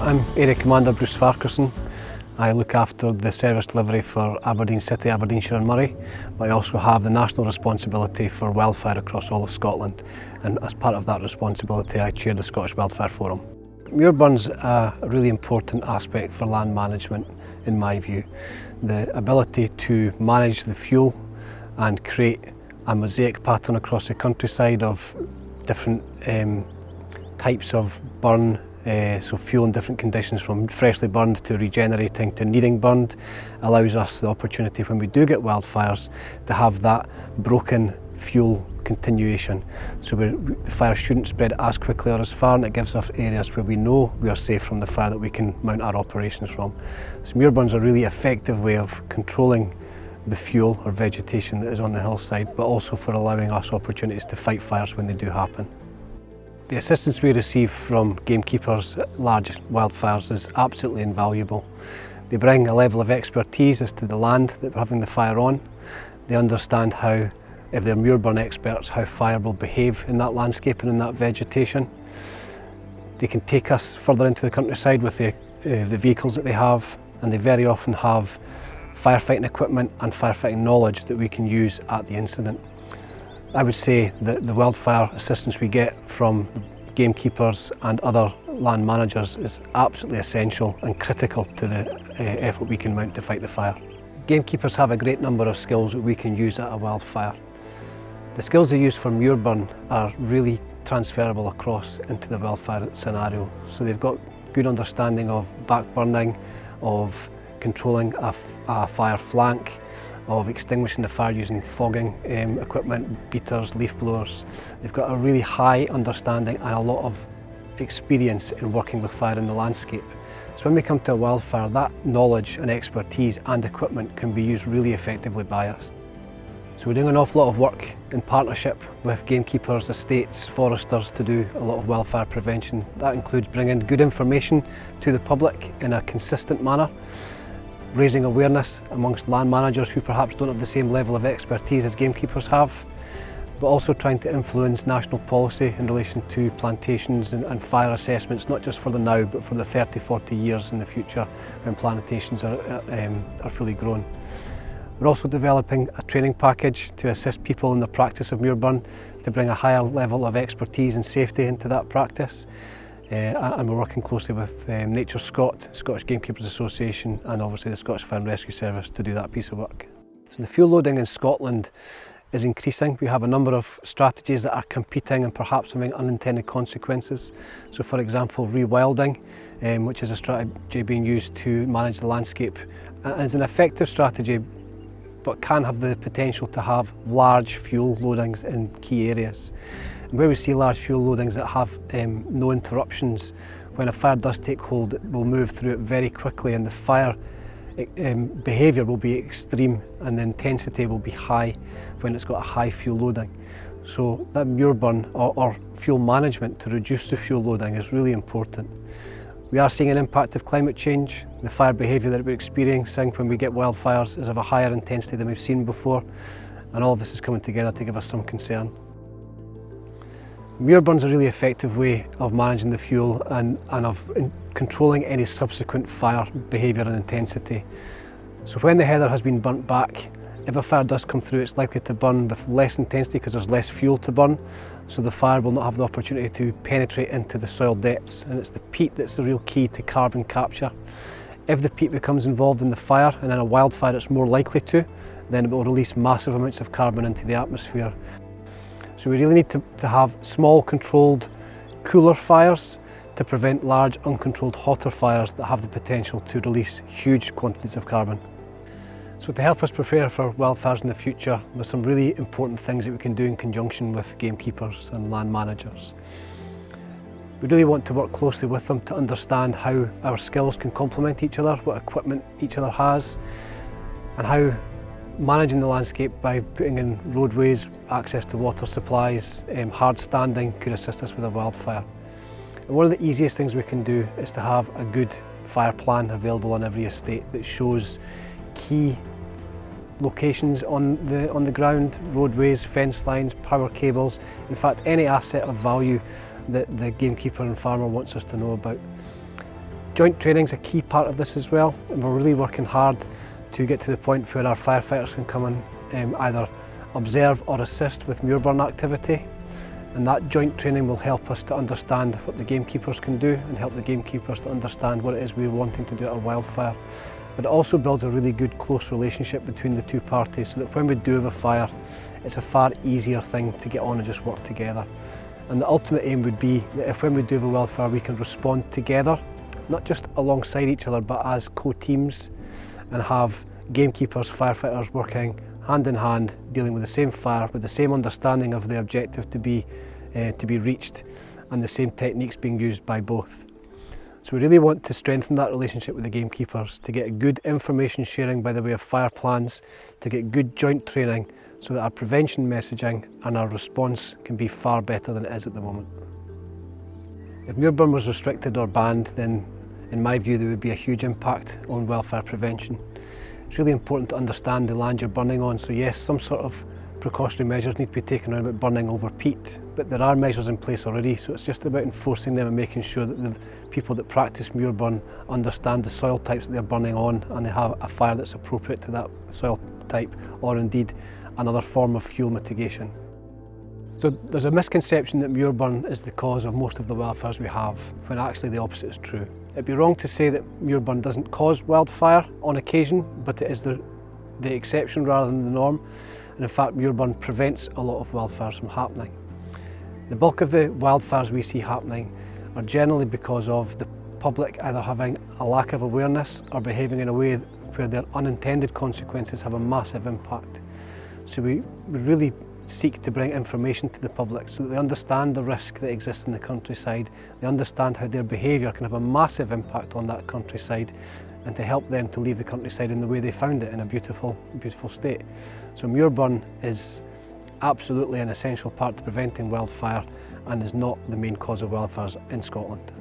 I'm Area Commander Bruce Farquharson. I look after the service delivery for Aberdeen City, Aberdeenshire and Moray, but I also have the national responsibility for wildfire across all of Scotland, and as part of that responsibility I chair the Scottish Wildfire Forum. Muirburn's a really important aspect for land management in my view. The ability to manage the fuel and create a mosaic pattern across the countryside of different types of burn, so fuel in different conditions from freshly burned to regenerating to needing burned, allows us the opportunity when we do get wildfires to have that broken fuel continuation. So the fire shouldn't spread as quickly or as far, and it gives us areas where we know we are safe from the fire that we can mount our operations from. So muirburn's a really effective way of controlling the fuel or vegetation that is on the hillside, but also for allowing us opportunities to fight fires when they do happen. The assistance we receive from gamekeepers at large wildfires is absolutely invaluable. They bring a level of expertise as to the land that we're having the fire on. They understand how, if they're muirburn experts, how fire will behave in that landscape and in that vegetation. They can take us further into the countryside with the vehicles that they have, and they very often have firefighting equipment and firefighting knowledge that we can use at the incident. I would say that the wildfire assistance we get from gamekeepers and other land managers is absolutely essential and critical to the effort we can mount to fight the fire. Gamekeepers have a great number of skills that we can use at a wildfire. The skills they use for muirburn are really transferable across into the wildfire scenario. So they've got good understanding of backburning, of controlling a fire flank, of extinguishing the fire using fogging equipment, beaters, leaf blowers. They've got a really high understanding and a lot of experience in working with fire in the landscape. So when we come to a wildfire, that knowledge and expertise and equipment can be used really effectively by us. So we're doing an awful lot of work in partnership with gamekeepers, estates, foresters to do a lot of wildfire prevention. That includes bringing good information to the public in a consistent manner, raising awareness amongst land managers who perhaps don't have the same level of expertise as gamekeepers have, but also trying to influence national policy in relation to plantations and fire assessments, not just for the now, but for the 30-40 years in the future when plantations are fully grown. We're also developing a training package to assist people in the practice of muirburn, to bring a higher level of expertise and safety into that practice. And we're working closely with Nature Scot, Scottish Gamekeepers Association, and obviously the Scottish Fire and Rescue Service to do that piece of work. So the fuel loading in Scotland is increasing. We have a number of strategies that are competing and perhaps having unintended consequences. So for example, rewilding, which is a strategy being used to manage the landscape, and is an effective strategy but can have the potential to have large fuel loadings in key areas. And where we see large fuel loadings that have no interruptions, when a fire does take hold, it will move through it very quickly, and the fire behaviour will be extreme and the intensity will be high when it's got a high fuel loading. So that muirburn or fuel management to reduce the fuel loading is really important. We are seeing an impact of climate change. The fire behaviour that we're experiencing when we get wildfires is of a higher intensity than we've seen before, and all of this is coming together to give us some concern. Muirburn's a really effective way of managing the fuel and of controlling any subsequent fire behaviour and intensity. So when the heather has been burnt back, if a fire does come through, it's likely to burn with less intensity because there's less fuel to burn, so the fire will not have the opportunity to penetrate into the soil depths, and it's the peat that's the real key to carbon capture. If the peat becomes involved in the fire, and in a wildfire it's more likely to, then it will release massive amounts of carbon into the atmosphere. So we really need to have small, controlled, cooler fires to prevent large, uncontrolled, hotter fires that have the potential to release huge quantities of carbon. So to help us prepare for wildfires in the future, there's some really important things that we can do in conjunction with gamekeepers and land managers. We really want to work closely with them to understand how our skills can complement each other, what equipment each other has, and how managing the landscape by putting in roadways, access to water supplies, hard standing could assist us with a wildfire. And one of the easiest things we can do is to have a good fire plan available on every estate that shows key locations on the ground, roadways, fence lines, power cables, in fact any asset of value that the gamekeeper and farmer wants us to know about. Joint training is a key part of this as well, and we're really working hard to get to the point where our firefighters can come and either observe or assist with muirburn activity. And that joint training will help us to understand what the gamekeepers can do and help the gamekeepers to understand what it is we're wanting to do at a wildfire. But it also builds a really good close relationship between the two parties so that when we do have a fire, it's a far easier thing to get on and just work together. And the ultimate aim would be that if when we do have a wildfire we can respond together, not just alongside each other but as co-teams, and have gamekeepers, firefighters working hand in hand, dealing with the same fire, with the same understanding of the objective to be reached, and the same techniques being used by both. So we really want to strengthen that relationship with the gamekeepers, to get good information sharing by the way of fire plans, to get good joint training so that our prevention messaging and our response can be far better than it is at the moment. If muirburn was restricted or banned, then in my view there would be a huge impact on wildfire prevention. It's really important to understand the land you're burning on, so yes, some sort of precautionary measures need to be taken around about burning over peat, but there are measures in place already, so it's just about enforcing them and making sure that the people that practice muirburn understand the soil types that they're burning on and they have a fire that's appropriate to that soil type, or indeed another form of fuel mitigation. So there's a misconception that muirburn is the cause of most of the wildfires we have, when actually the opposite is true. It'd be wrong to say that muirburn doesn't cause wildfire on occasion, but it is the exception rather than the norm. And in fact, muirburn prevents a lot of wildfires from happening. The bulk of the wildfires we see happening are generally because of the public either having a lack of awareness or behaving in a way where their unintended consequences have a massive impact. So we really seek to bring information to the public so that they understand the risk that exists in the countryside, they understand how their behaviour can have a massive impact on that countryside, and to help them to leave the countryside in the way they found it, in a beautiful, beautiful state. So muirburn is absolutely an essential part to preventing wildfire and is not the main cause of wildfires in Scotland.